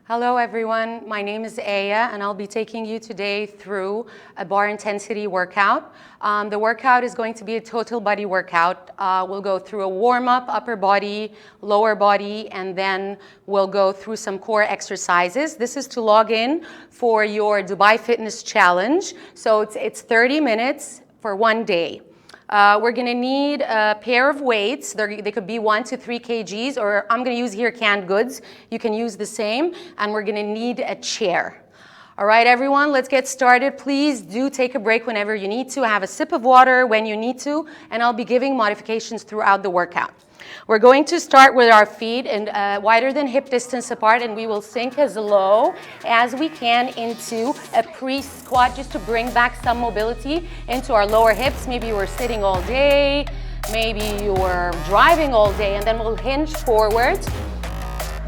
Hello everyone, my name is Aya and I'll be taking you today through a bar intensity workout. The workout is going to be a total body workout. We'll go through a warm-up, upper body, lower body, and then we'll go through some core exercises. This is to log in for your Dubai Fitness Challenge. So it's 30 minutes for one day. We're going to need a pair of weights. They could be 1 to 3 kgs, or I'm going to use here canned goods. You can use the same. And we're going to need a chair. All right, everyone, let's get started. Please do take a break whenever you need to. Have a sip of water when you need to. And I'll be giving modifications throughout the workout. We're going to start with our feet and wider than hip distance apart, and we will sink as low as we can into a pre-squat just to bring back some mobility into our lower hips. Maybe you were sitting all day, maybe you were driving all day, and then we'll hinge forward,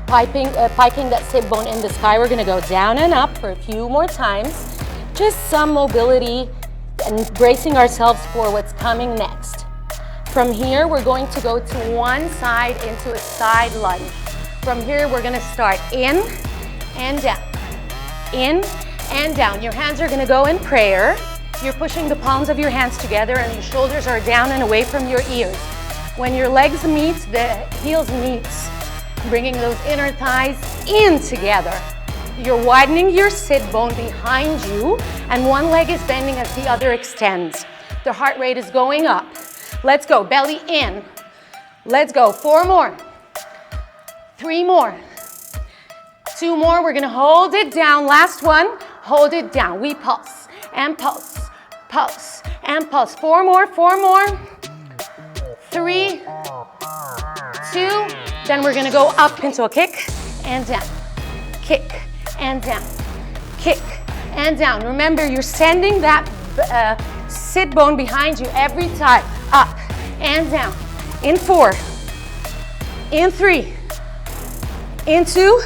piking that sit bone in the sky. We're gonna go down and up for a few more times, just some mobility and bracing ourselves for what's coming next. From here, we're going to go to one side into a side lunge. From here, we're gonna start in and down, in and down. Your hands are gonna go in prayer. You're pushing the palms of your hands together and your shoulders are down and away from your ears. When your legs meet, the heels meet, bringing those inner thighs in together. You're widening your sit bone behind you and one leg is bending as the other extends. The heart rate is going up. Let's go, belly in. Let's go, 4 more, 3 more, 2 more. We're gonna hold it down. Last one, hold it down. We pulse and pulse, pulse and pulse. 4 more, 4 more, 3, 2. Then we're gonna go up into a kick and down, kick and down, kick and down. Remember, you're sending that sit bone behind you every time. Up and down. In 4, in 3, in 2.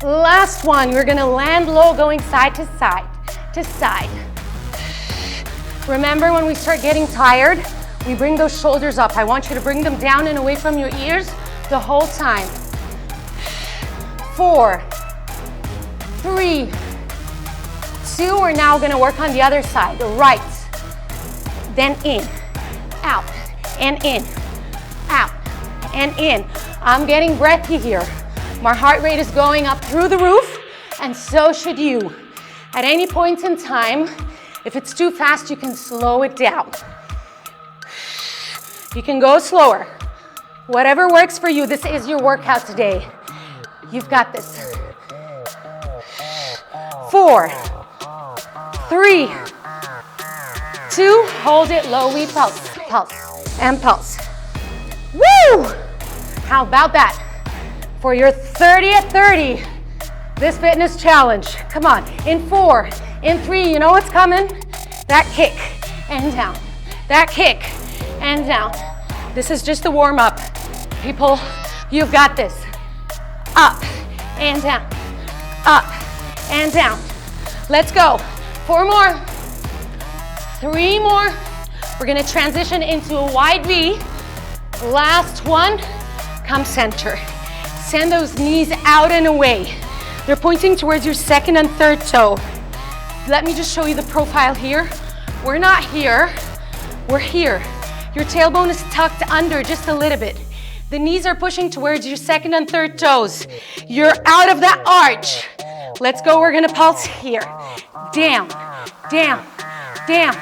Last one. We're gonna land low, going side to side, to side. Remember, when we start getting tired, we bring those shoulders up. I want you to bring them down and away from your ears the whole time. 4, 3, 2. We're now gonna work on the other side, the right, then in, out, and in, out, and in. I'm getting breathy here. My heart rate is going up through the roof, and so should you. At any point in time, if it's too fast, you can slow it down. You can go slower. Whatever works for you, this is your workout today. You've got this. 4, 3, 2, hold it low, we pulse, pulse, and pulse. Woo! How about that? For your 30 at 30, this fitness challenge. Come on, in 4, in 3, you know what's coming? That kick and down, that kick and down. This is just a warm up. People, you've got this. Up and down, up and down. Let's go, 4 more. 3 more. We're gonna transition into a wide V. Last one, come center. Send those knees out and away. They're pointing towards your second and third toe. Let me just show you the profile here. We're not here, we're here. Your tailbone is tucked under just a little bit. The knees are pushing towards your second and third toes. You're out of that arch. Let's go, we're gonna pulse here. Down, down, down,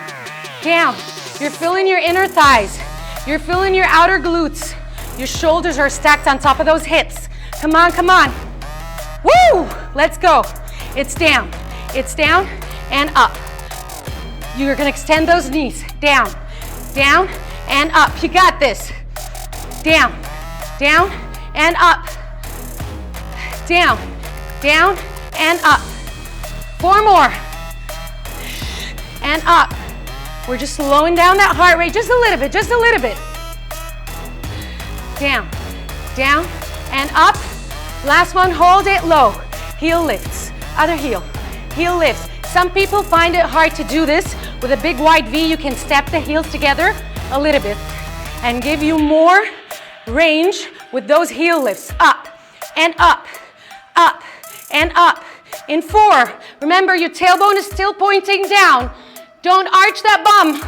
down. You're feeling your inner thighs. You're feeling your outer glutes. Your shoulders are stacked on top of those hips. Come on, come on. Woo! Let's go. It's down, and up. You're gonna extend those knees. Down, down, and up. You got this. Down, down, and up. Down, down, and up. 4 more. And up. We're just slowing down that heart rate just a little bit, just a little bit. Down, down, and up. Last one, hold it low. Heel lifts, other heel, heel lifts. Some people find it hard to do this. With a big wide V, you can step the heels together a little bit and give you more range with those heel lifts. Up and up, up and up. In 4, remember your tailbone is still pointing down. Don't arch that bum.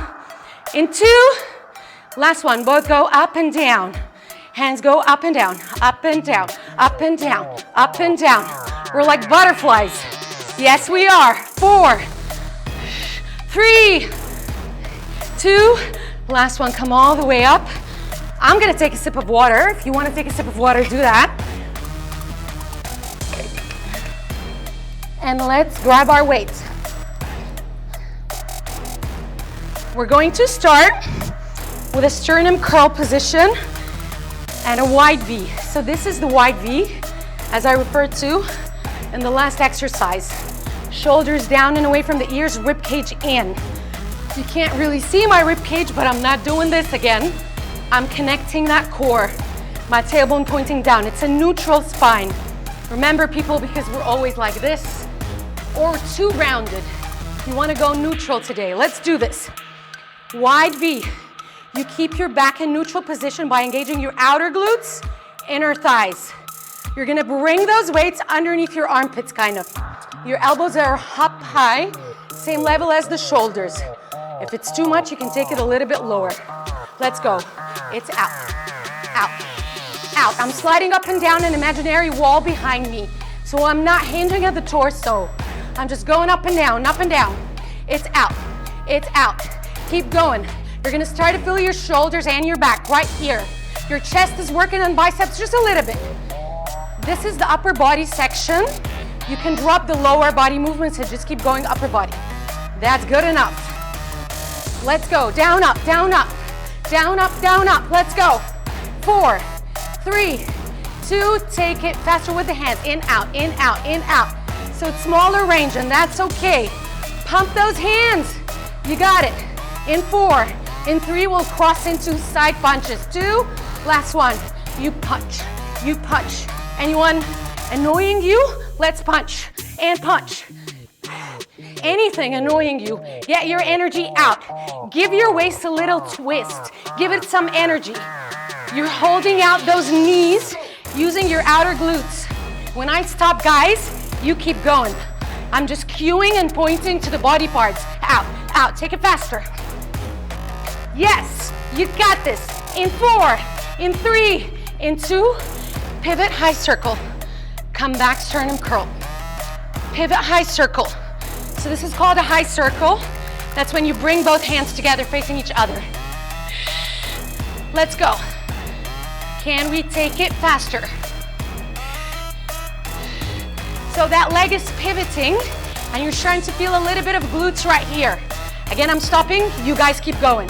In 2, last one, both go up and down. Hands go up and down, up and down, up and down, up and down. We're like butterflies. Yes, we are. 4, 3, 2, last one, come all the way up. I'm gonna take a sip of water. If you wanna take a sip of water, do that. And let's grab our weights. We're going to start with a sternum curl position and a wide V. So this is the wide V, as I referred to in the last exercise. Shoulders down and away from the ears, rib cage in. You can't really see my rib cage, but I'm not doing this again. I'm connecting that core. My tailbone pointing down. It's a neutral spine. Remember, people, because we're always like this or too rounded. You want to go neutral today. Let's do this. Wide V. You keep your back in neutral position by engaging your outer glutes, inner thighs. You're gonna bring those weights underneath your armpits, kind of. Your elbows are up high, same level as the shoulders. If it's too much, you can take it a little bit lower. Let's go. It's out, out, out. I'm sliding up and down an imaginary wall behind me. So I'm not hinging at the torso. I'm just going up and down, up and down. It's out, it's out. Keep going. You're gonna start to feel your shoulders and your back right here. Your chest is working on biceps just a little bit. This is the upper body section. You can drop the lower body movements and just keep going upper body. That's good enough. Let's go. Down, up, down, up. Down, up, down, up. Let's go. 4, 3, 2, take it faster with the hands. In, out, in, out, in, out. So it's smaller range, and that's okay. Pump those hands. You got it. In 4, in 3, we'll cross into side punches. 2, last one. You punch, you punch. Anyone annoying you? Let's punch and punch. Anything annoying you, get your energy out. Give your waist a little twist. Give it some energy. You're holding out those knees using your outer glutes. When I stop, guys, you keep going. I'm just cueing and pointing to the body parts. Out, out, take it faster. Yes, you got this. In 4, in 3, in 2, pivot, high circle. Come back, sternum curl. Pivot, high circle. So this is called a high circle. That's when you bring both hands together facing each other. Let's go. Can we take it faster? So that leg is pivoting and you're starting to feel a little bit of glutes right here. Again, I'm stopping, you guys keep going.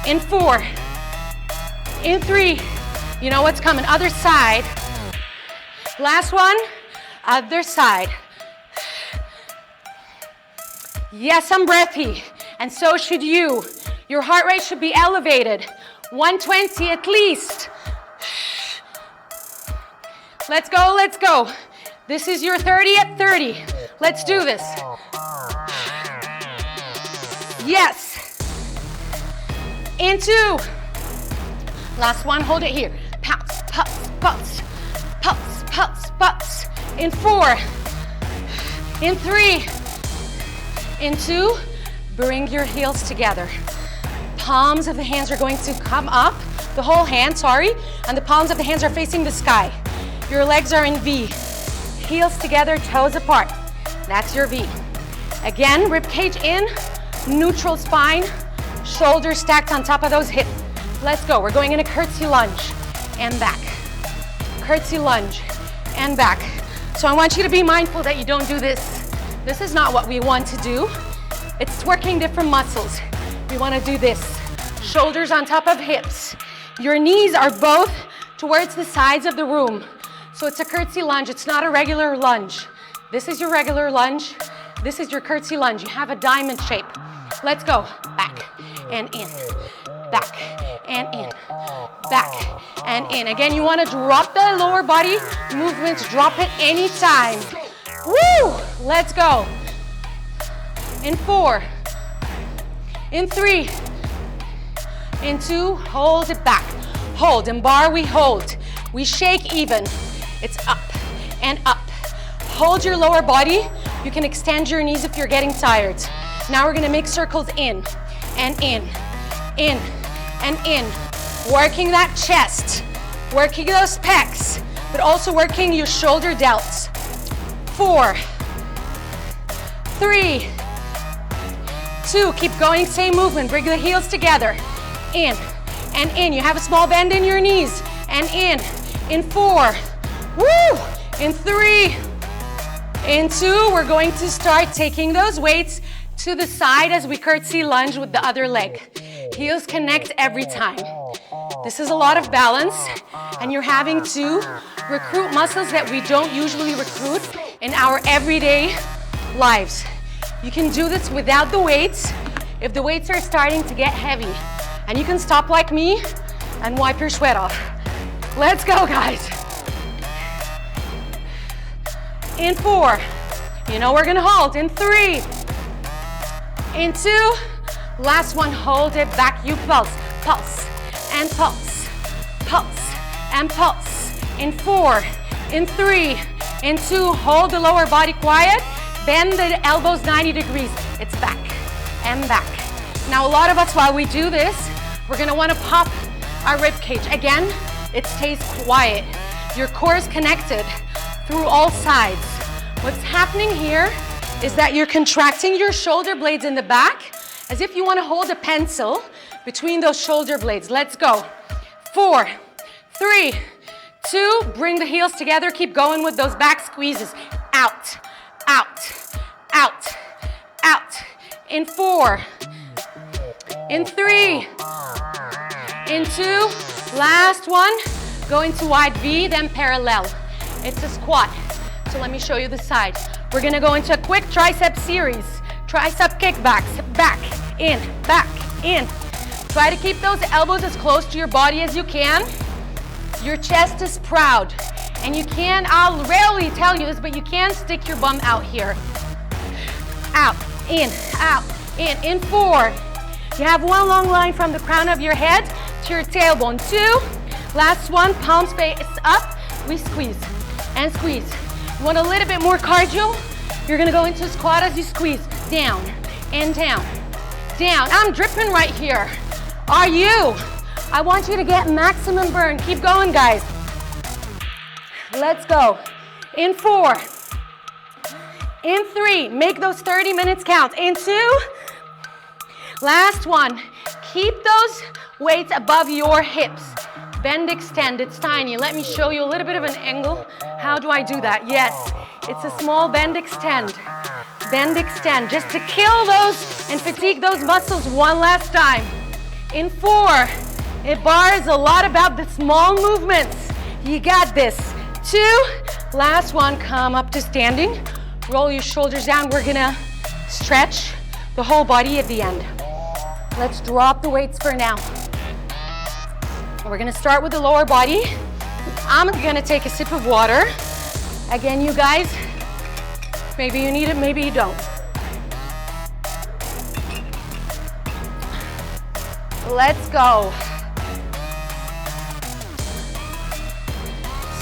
In 4, in 3, you know what's coming, other side. Last one, other side. Yes, I'm breathy, and so should you. Your heart rate should be elevated, 120 at least. Let's go, let's go. This is your 30 at 30. Let's do this. Yes. In 2. Last one, hold it here. Pounce, pulse, pulse, pulse, pulse, pulse. In 4. In 3. In 2, bring your heels together. Palms of the hands are going to come up, the whole hand, sorry, and the palms of the hands are facing the sky. Your legs are in V. Heels together, toes apart. That's your V. Again, rib cage in, neutral spine, shoulders stacked on top of those hips. Let's go. We're going in a curtsy lunge and back. Curtsy lunge and back. So I want you to be mindful that you don't do this. This is not what we want to do. It's working different muscles. We want to do this. Shoulders on top of hips. Your knees are both towards the sides of the room. So it's a curtsy lunge. It's not a regular lunge. This is your regular lunge. This is your curtsy lunge. You have a diamond shape. Let's go. Back and in. Back and in. Back and in. Again, you want to drop the lower body movements. Drop it anytime. Woo! Let's go. In 4. In 3. In 2. Hold it back. Hold. In bar, we hold. We shake even. It's up hold your lower body. You can extend your knees if you're getting tired. Now we're gonna make circles in and in, in and in. Working that chest, working those pecs, but also working your shoulder delts. 4, 3, 2, keep going, same movement. Bring the heels together. In and in. You have a small bend in your knees. And in 4, woo, in 3, in 2. We're going to start taking those weights to the side as we curtsy lunge with the other leg. Heels connect every time. This is a lot of balance, and you're having to recruit muscles that we don't usually recruit in our everyday lives. You can do this without the weights if the weights are starting to get heavy. And you can stop like me and wipe your sweat off. Let's go, guys. In 4. You know we're gonna hold. In 3. In 2. Last one, hold it back. You pulse, pulse, and pulse, pulse, and pulse. In 4. In 3. In 2. Hold the lower body quiet. Bend the elbows 90 degrees. It's back and back. Now, a lot of us, while we do this, we're gonna wanna pop our rib cage. Again, it stays quiet. Your core is connected through all sides. What's happening here is that you're contracting your shoulder blades in the back as if you wanna hold a pencil between those shoulder blades. Let's go. 4, 3, 2, bring the heels together. Keep going with those back squeezes. Out, out, out, out. In 4, in 3, in 2, last one. Go into wide V, then parallel. It's a squat. So let me show you the side. We're gonna go into a quick tricep series. Tricep kickbacks, back, in, back, in. Try to keep those elbows as close to your body as you can. Your chest is proud. And you can, I'll rarely tell you this, but you can stick your bum out here. Out, in, in 4. You have one long line from the crown of your head to your tailbone. 2, last one, palms face up. We squeeze and squeeze. You want a little bit more cardio? You're gonna go into a squat as you squeeze. Down and down, down. I'm dripping right here. Are you? I want you to get maximum burn. Keep going, guys. Let's go. In 4, in 3, make those 30 minutes count. In 2, last one. Keep those weights above your hips. Bend, extend, it's tiny. Let me show you a little bit of an angle. How do I do that? Yes, it's a small bend, extend. Bend, extend, just to kill those and fatigue those muscles one last time. In 4, it bars a lot about the small movements. You got this. 2, last one, come up to standing. Roll your shoulders down. We're gonna stretch the whole body at the end. Let's drop the weights for now. We're gonna start with the lower body. I'm gonna take a sip of water. Again, you guys, maybe you need it, maybe you don't. Let's go.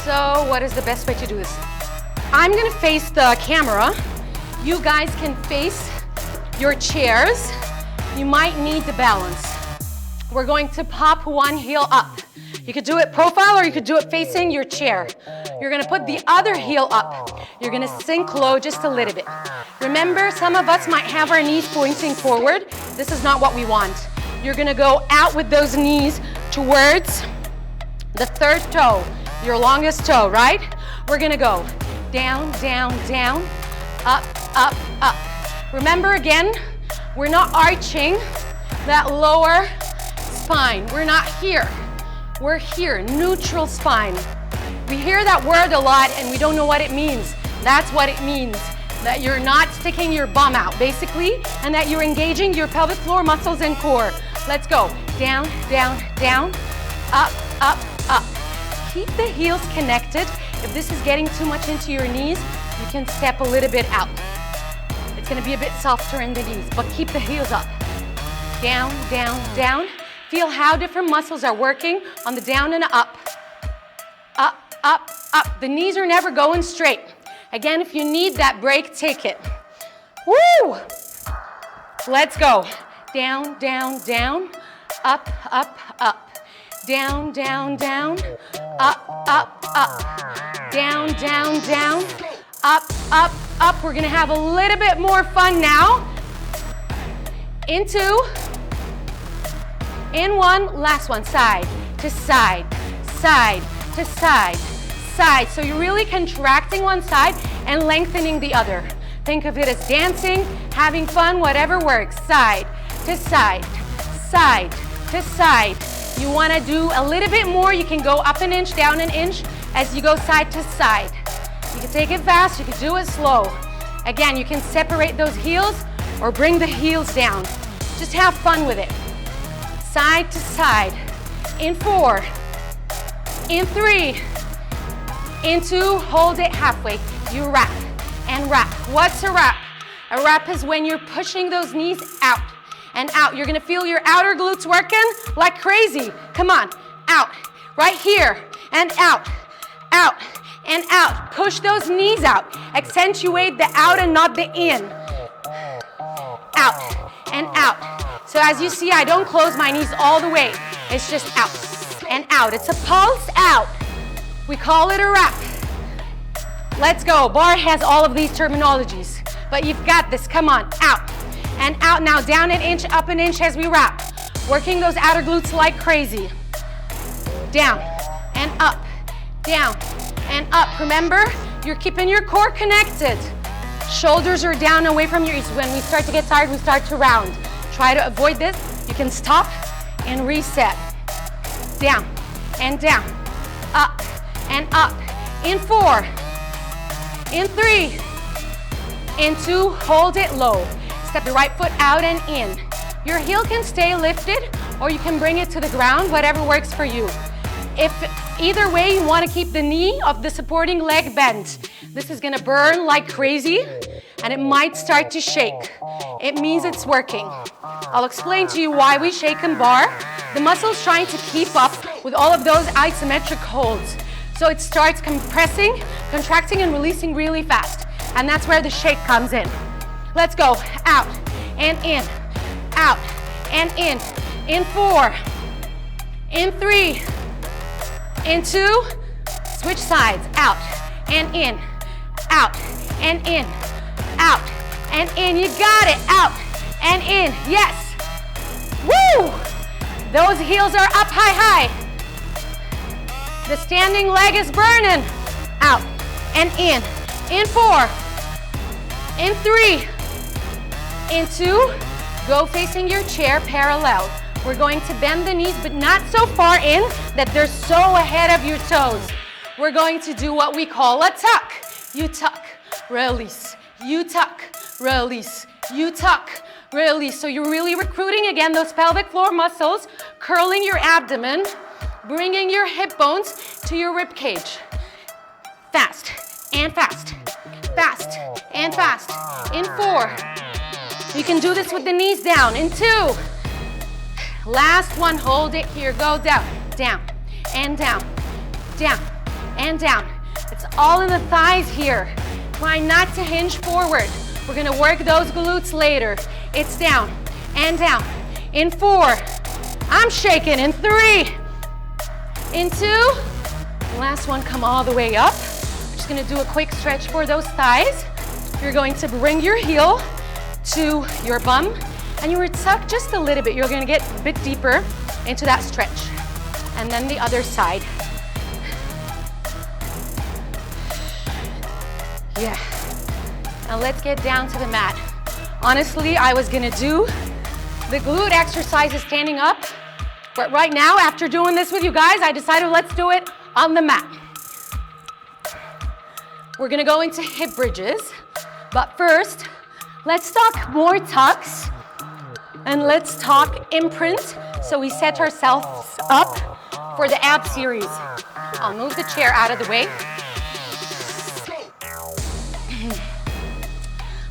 So what is the best way to do this? I'm gonna face the camera. You guys can face your chairs. You might need the balance. We're going to pop one heel up. You could do it profile or you could do it facing your chair. You're gonna put the other heel up. You're gonna sink low just a little bit. Remember, some of us might have our knees pointing forward. This is not what we want. You're gonna go out with those knees towards the third toe, your longest toe, right? We're gonna go down, down, down, up, up, up. Remember again, we're not arching that lower spine. We're not here. We're here, neutral spine. We hear that word a lot and we don't know what it means. That's what it means, that you're not sticking your bum out, basically, and that you're engaging your pelvic floor muscles and core. Let's go. Down, down, down, up, up, up. Keep the heels connected. If this is getting too much into your knees, you can step a little bit out. It's gonna be a bit softer in the knees, but keep the heels up. Down, down, down. Feel how different muscles are working on the down and up. Up, up, up. The knees are never going straight. Again, if you need that break, take it. Woo! Let's go. Down, down, down. Up, up, up. Down, down, down. Up, up, up. Down, down, down. Up, up, up. We're gonna have a little bit more fun now. Into, in one, last one, side to side, side to side, side. So you're really contracting one side and lengthening the other. Think of it as dancing, having fun, whatever works. Side to side, side to side. You wanna do a little bit more, you can go up an inch, down an inch as you go side to side. You can take it fast, you can do it slow. Again, you can separate those heels or bring the heels down. Just have fun with it. Side to side. In 4, in 3, in 2, hold it halfway. You wrap and wrap. What's a wrap? A wrap is when you're pushing those knees out and out. You're gonna feel your outer glutes working like crazy. Come on, out, right here, and out, out, and out. Push those knees out. Accentuate the out and not the in. Out and out. So as you see, I don't close my knees all the way. It's just out and out. It's a pulse out. We call it a wrap. Let's go. Barre has all of these terminologies, but you've got this. Come on, out and out. Now down an inch, up an inch as we wrap. Working those outer glutes like crazy. Down and up, down and up. Remember, you're keeping your core connected. Shoulders are down away from your ears. When we start to get tired, we start to round. Try to avoid this. You can stop and reset. Down and down, up and up. In 4, in 3, in 2, hold it low. Step the right foot out and in. Your heel can stay lifted or you can bring it to the ground, whatever works for you. If either way, you want to keep the knee of the supporting leg bent. This is gonna burn like crazy and it might start to shake. It means it's working. I'll explain to you why we shake and bar. The muscle's trying to keep up with all of those isometric holds. So it starts compressing, contracting, and releasing really fast. And that's where the shake comes in. Let's go. Out and in, out and in 4, in 3, in 2, switch sides, out and in, out and in, out and in. You got it. Out and in. Yes. Woo! Those heels are up high, high. The standing leg is burning. Out and in 4, in 3, in 2. Go facing your chair parallel. We're going to bend the knees, but not so far in that they're so ahead of your toes. We're going to do what we call a tuck. You tuck, release. You tuck, release. You tuck, release. So you're really recruiting, again, those pelvic floor muscles, curling your abdomen, bringing your hip bones to your rib cage. Fast and fast, fast and fast. In 4. You can do this with the knees down. In 2. Last one, hold it here. Go down, down, and down, down, and down. It's all in the thighs here. Try not to hinge forward. We're gonna work those glutes later. It's down and down. In 4, I'm shaking. In 3, in 2, last one, come all the way up. Just gonna do a quick stretch for those thighs. You're going to bring your heel to your bum and you were tucked just a little bit. You're gonna get a bit deeper into that stretch. And then the other side. Yeah. Now let's get down to the mat. Honestly, I was gonna do the glute exercises standing up, but right now, after doing this with you guys, I decided let's do it on the mat. We're gonna go into hip bridges, but first, let's talk more tucks and let's talk imprint so we set ourselves up for the ab series. I'll move the chair out of the way.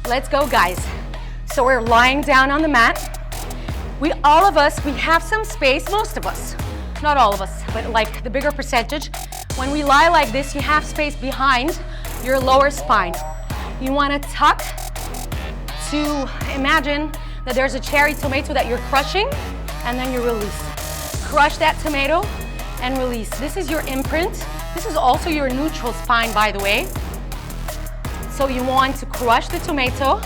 Let's go, guys. So we're lying down on the mat. All of us, we have some space, most of us, not all of us, but like the bigger percentage. When we lie like this, you have space behind your lower spine. You want to tuck to imagine that there's a cherry tomato that you're crushing, and then you release. Crush that tomato and release. This is your imprint. This is also your neutral spine, by the way. So you want to crush the tomato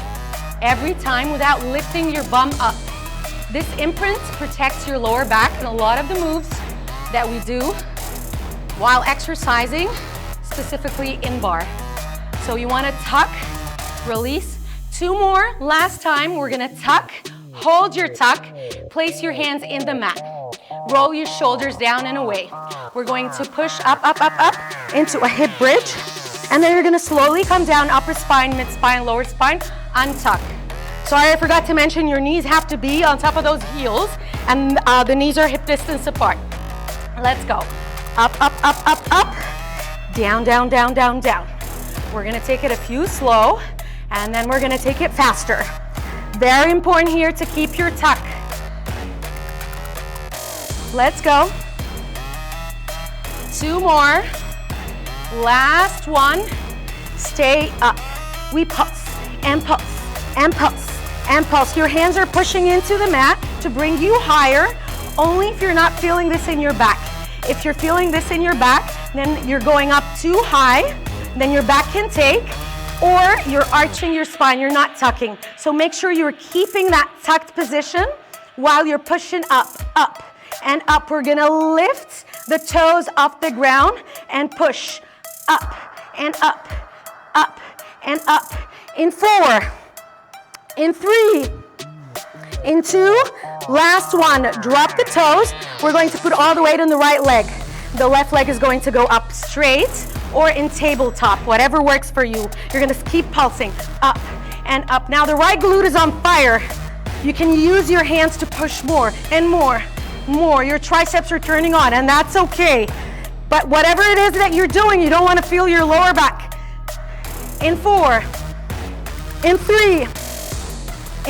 every time without lifting your bum up. This imprint protects your lower back, and a lot of the moves that we do while exercising, specifically in bar. So you want to tuck, release. 2 more. Last time, we're gonna tuck, hold your tuck, place your hands in the mat. Roll your shoulders down and away. We're going to push up, up, up, up into a hip bridge. And then you're gonna slowly come down, upper spine, mid spine, lower spine, untuck. Sorry, I forgot to mention your knees have to be on top of those heels, and the knees are hip distance apart. Let's go. Up, up, up, up, up. Down, down, down, down, down. We're gonna take it a few slow, and then we're gonna take it faster. Very important here to keep your tuck. Let's go. 2 more. Last one. Stay up. We pulse and pulse and pulse and pulse. Your hands are pushing into the mat to bring you higher, only if you're not feeling this in your back. If you're feeling this in your back, then you're going up too high, then your back can take, or you're arching your spine, you're not tucking. So make sure you're keeping that tucked position while you're pushing up, up, and up. We're gonna lift the toes off the ground and push up, and up, up, and up. In 4, in 3, in 2, last one. Drop the toes. We're going to put all the weight on the right leg. The left leg is going to go up straight or in tabletop, whatever works for you. You're gonna keep pulsing up and up. Now the right glute is on fire. You can use your hands to push more and more, more. Your triceps are turning on, and that's okay. But whatever it is that you're doing, you don't wanna feel your lower back. In 4, in 3,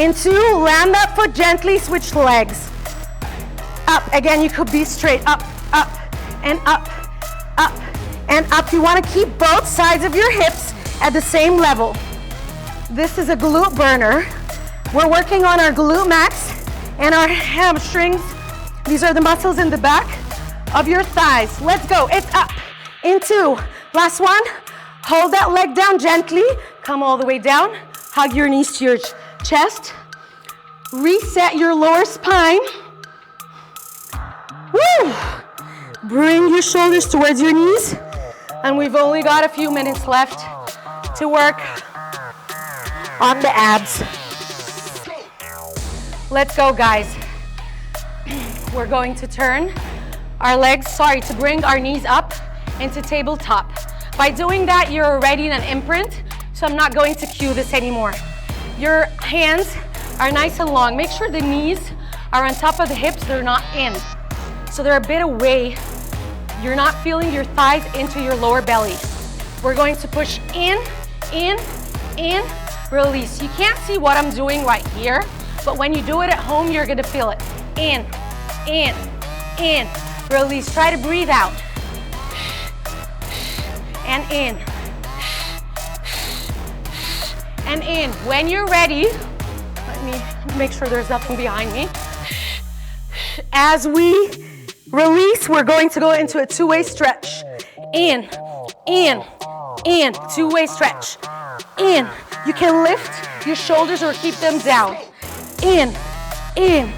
in 2, land that foot gently, switch legs. Up, again, you could be straight, up, up, and up, up, and up. You want to keep both sides of your hips at the same level. This is a glute burner. We're working on our glute max and our hamstrings. These are the muscles in the back of your thighs. Let's go. It's up. In 2. Last one. Hold that leg down gently. Come all the way down. Hug your knees to your chest. Reset your lower spine. Woo! Bring your shoulders towards your knees. And we've only got a few minutes left to work on the abs. Let's go, guys. We're going to turn our legs, to bring our knees up into tabletop. By doing that, you're already in an imprint, so I'm not going to cue this anymore. Your hands are nice and long. Make sure the knees are on top of the hips, they're not in. So they're a bit away. You're not feeling your thighs into your lower belly. We're going to push in, in, in, release. You can't see what I'm doing right here, but when you do it at home, you're gonna feel it. In, in, in, release. Try to breathe out. And in. And in. When you're ready, let me make sure there's nothing behind me. As we release, we're going to go into a two-way stretch. In, in, in, two-way stretch. In. You can lift your shoulders or keep them down. In, in,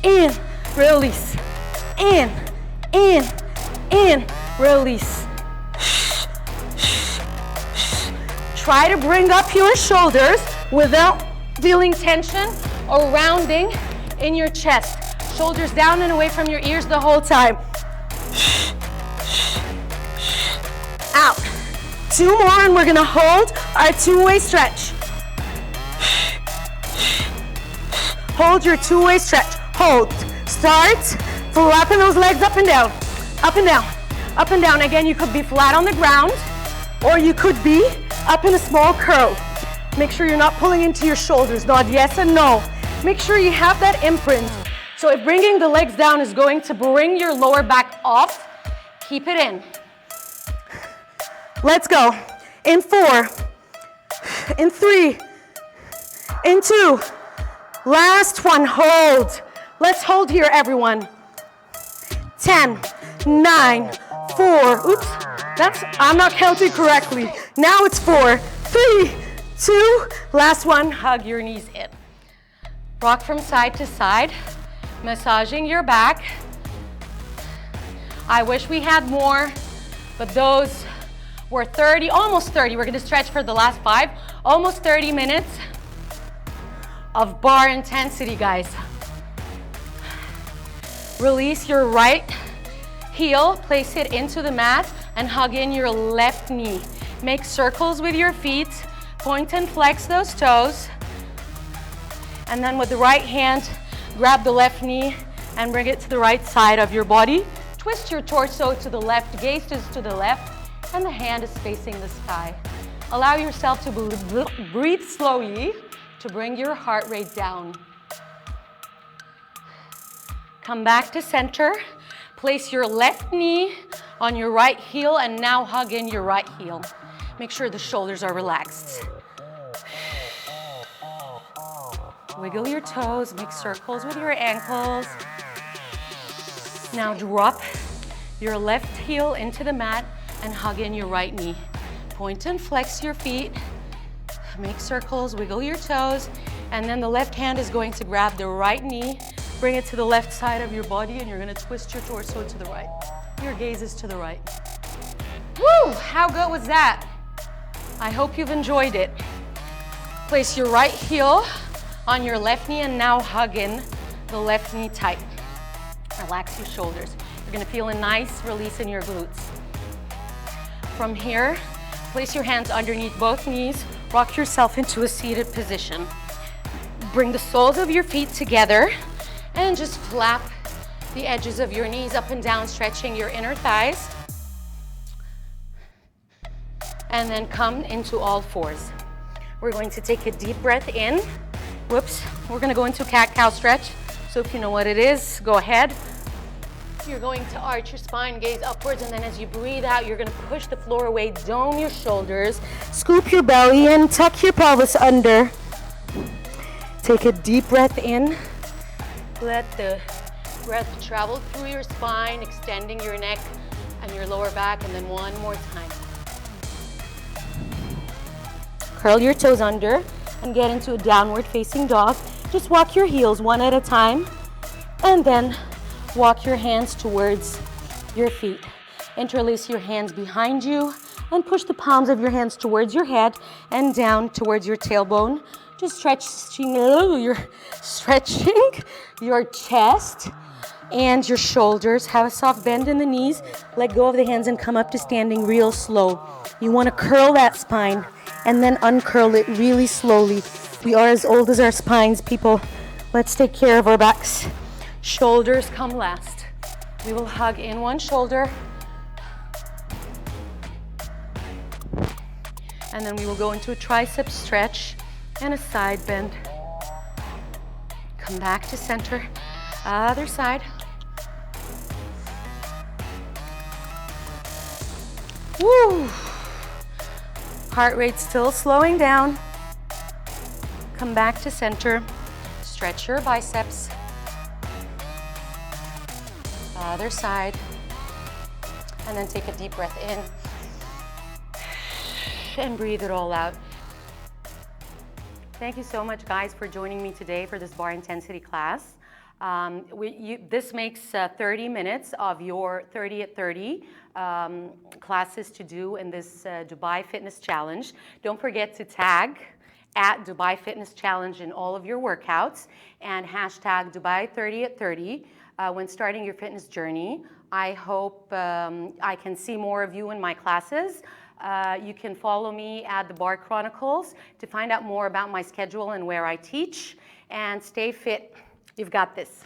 in, release. In, in, in, release. Try to bring up your shoulders without feeling tension or rounding in your chest. Shoulders down and away from your ears the whole time. Out. 2 more and we're gonna hold our two-way stretch. Hold your two-way stretch. Hold. Start flapping those legs up and down. Up and down. Up and down. Again, you could be flat on the ground or you could be up in a small curl. Make sure you're not pulling into your shoulders. Nod yes and no. Make sure you have that imprint. So if bringing the legs down is going to bring your lower back off, keep it in. Let's go. in 4, in 3, in 2. Last one, hold. Let's hold here, everyone. 10, 9, 4. Oops, I'm not counting correctly. Now it's 4, 3, 2. Last one, hug your knees in. Rock from side to side, massaging your back. I wish we had more, but those were 30, almost 30. We're gonna stretch for the last 5, almost 30 minutes of bar intensity, guys. Release your right heel, place it into the mat, and hug in your left knee. Make circles with your feet, point and flex those toes. And then with the right hand, grab the left knee and bring it to the right side of your body. Twist your torso to the left, gaze is to the left, and the hand is facing the sky. Allow yourself to breathe slowly to bring your heart rate down. Come back to center. Place your left knee on your right heel and now hug in your right heel. Make sure the shoulders are relaxed. Wiggle your toes, make circles with your ankles. Now drop your left heel into the mat and hug in your right knee. Point and flex your feet. Make circles, wiggle your toes, and then the left hand is going to grab the right knee, bring it to the left side of your body, and you're gonna twist your torso to the right. Your gaze is to the right. Woo! How good was that? I hope you've enjoyed it. Place your right heel on your left knee and now hug in the left knee tight. Relax your shoulders. You're gonna feel a nice release in your glutes. From here, place your hands underneath both knees, rock yourself into a seated position. Bring the soles of your feet together and just flap the edges of your knees up and down, stretching your inner thighs. And then come into all fours. We're going to take a deep breath in. Whoops, we're gonna go into cat-cow stretch. So if you know what it is, go ahead. You're going to arch your spine, gaze upwards, and then as you breathe out, you're gonna push the floor away, dome your shoulders, scoop your belly in, tuck your pelvis under. Take a deep breath in. Let the breath travel through your spine, extending your neck and your lower back, and then one more time. Curl your toes under and get into a downward facing dog. Just walk your heels one at a time, and then walk your hands towards your feet. Interlace your hands behind you and push the palms of your hands towards your head and down towards your tailbone. Just stretching your chest and your shoulders. Have a soft bend in the knees. Let go of the hands and come up to standing real slow. You want to curl that spine and then uncurl it really slowly. We are as old as our spines, people. Let's take care of our backs. Shoulders come last. We will hug in one shoulder. And then we will go into a tricep stretch and a side bend. Come back to center. Other side. Woo! Heart rate still slowing down. Come back to center. Stretch your biceps. Other side. And then take a deep breath in. And breathe it all out. Thank you so much, guys, for joining me today for this bar intensity class. This makes 30 minutes of your 30 at 30 classes to do in this Dubai Fitness Challenge. Don't forget to tag at Dubai Fitness Challenge in all of your workouts and hashtag Dubai 30 at 30 when starting your fitness journey. I hope I can see more of you in my classes. You can follow me at the Bar Chronicles to find out more about my schedule and where I teach. And stay fit. You've got this.